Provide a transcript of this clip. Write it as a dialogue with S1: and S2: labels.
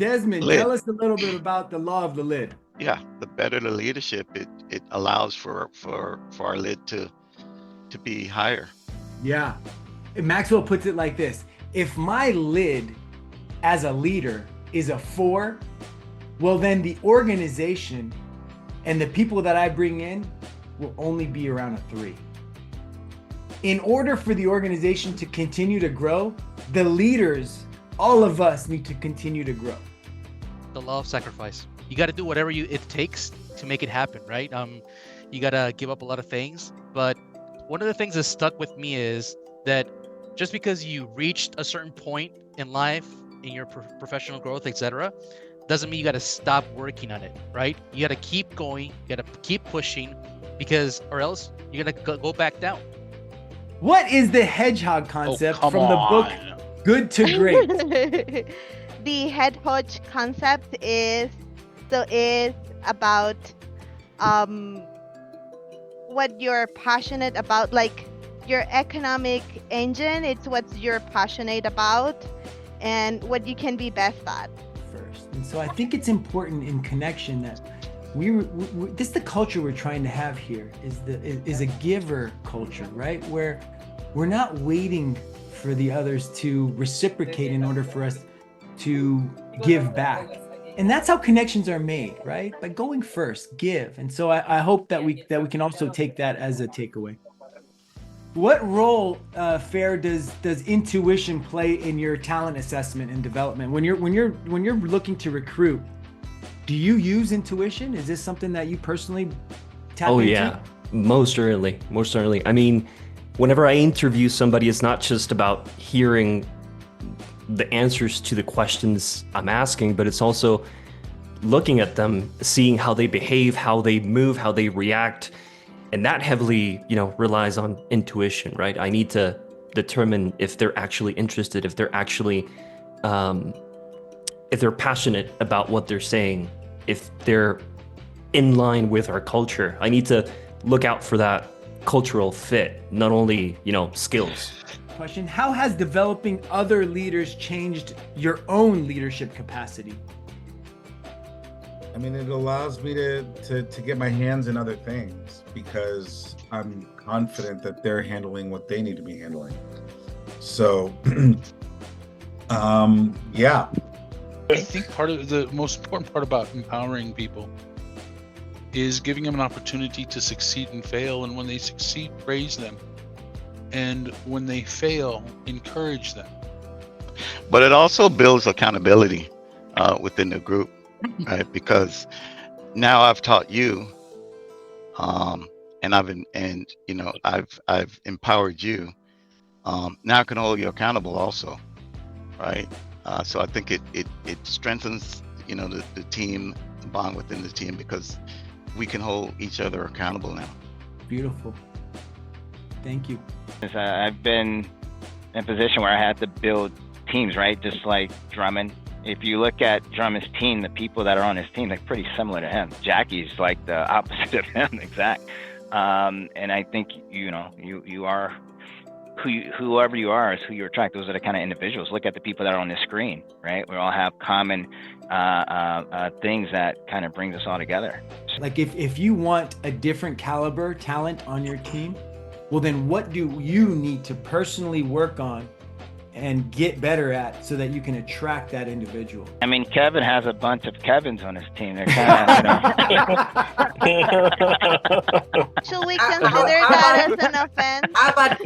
S1: Desmond,
S2: lid.
S1: tell us a little bit about the law of the lid.
S2: Yeah, the better the leadership, it allows for our lid to be higher.
S1: Yeah. Maxwell puts it like this. If my lid as a leader is a 4, well, then the organization and the people that I bring in will only be around a 3. In order for the organization to continue to grow, the leaders, all of us, need to continue to grow.
S3: The law of sacrifice. You got to do whatever it takes to make it happen, right? You got to give up a lot of things. But one of the things that stuck with me is that just because you reached a certain point in life, in your professional growth, etc., doesn't mean you got to stop working on it, right? You got to keep going, you got to keep pushing, or else you're going to go back down.
S1: What is the hedgehog concept from the book Good to Great?
S4: The hedgehog concept is about what you're passionate about, like your economic engine. It's what you're passionate about and what you can be best at
S1: first. And so I think it's important in connection that this is the culture we're trying to have here, is a giver culture, right? Where we're not waiting for the others to reciprocate in order for us to give back. And that's how connections are made, right? By going first, give. And so I hope that we can also take that as a takeaway. What role, Fair, does intuition play in your talent assessment and development? When you're looking to recruit, do you use intuition? Is this something that you personally tap into?
S5: Oh yeah, most certainly. I mean, whenever I interview somebody, it's not just about hearing the answers to the questions I'm asking, but it's also looking at them, seeing how they behave, how they move, how they react. And that heavily, relies on intuition, right? I need to determine if they're actually interested, if they're actually, if they're passionate about what they're saying, if they're in line with our culture. I need to look out for that cultural fit, not only, skills.
S1: Question: how has developing other leaders changed your own leadership capacity?
S6: I mean, it allows me to get my hands in other things because I'm confident that they're handling what they need to be handling. So, yeah.
S7: I think part of the most important part about empowering people is giving them an opportunity to succeed and fail. And when they succeed, praise them. And when they fail, encourage them.
S2: But it also builds accountability within the group, right? Because now I've taught you, and I've empowered you. Now I can hold you accountable also, right? So I think it strengthens, the team, the bond within the team, because we can hold each other accountable now.
S1: Beautiful. Thank you.
S8: I've been in a position where I had to build teams, right? Just like Drummond. If you look at Drummond's team, the people that are on his team, they're pretty similar to him. Jackie's like the opposite of him, exact. And I think, you are whoever you are is who you attract. Those are the kind of individuals. Look at the people that are on the screen, right? We all have common things that kind of brings us all together.
S1: Like if you want a different caliber talent on your team, well, then what do you need to personally work on and get better at so that you can attract that individual?
S8: I mean, Kevin has a bunch of Kevins on his team. They're kind of,
S4: Should we consider that as an offense?
S9: How about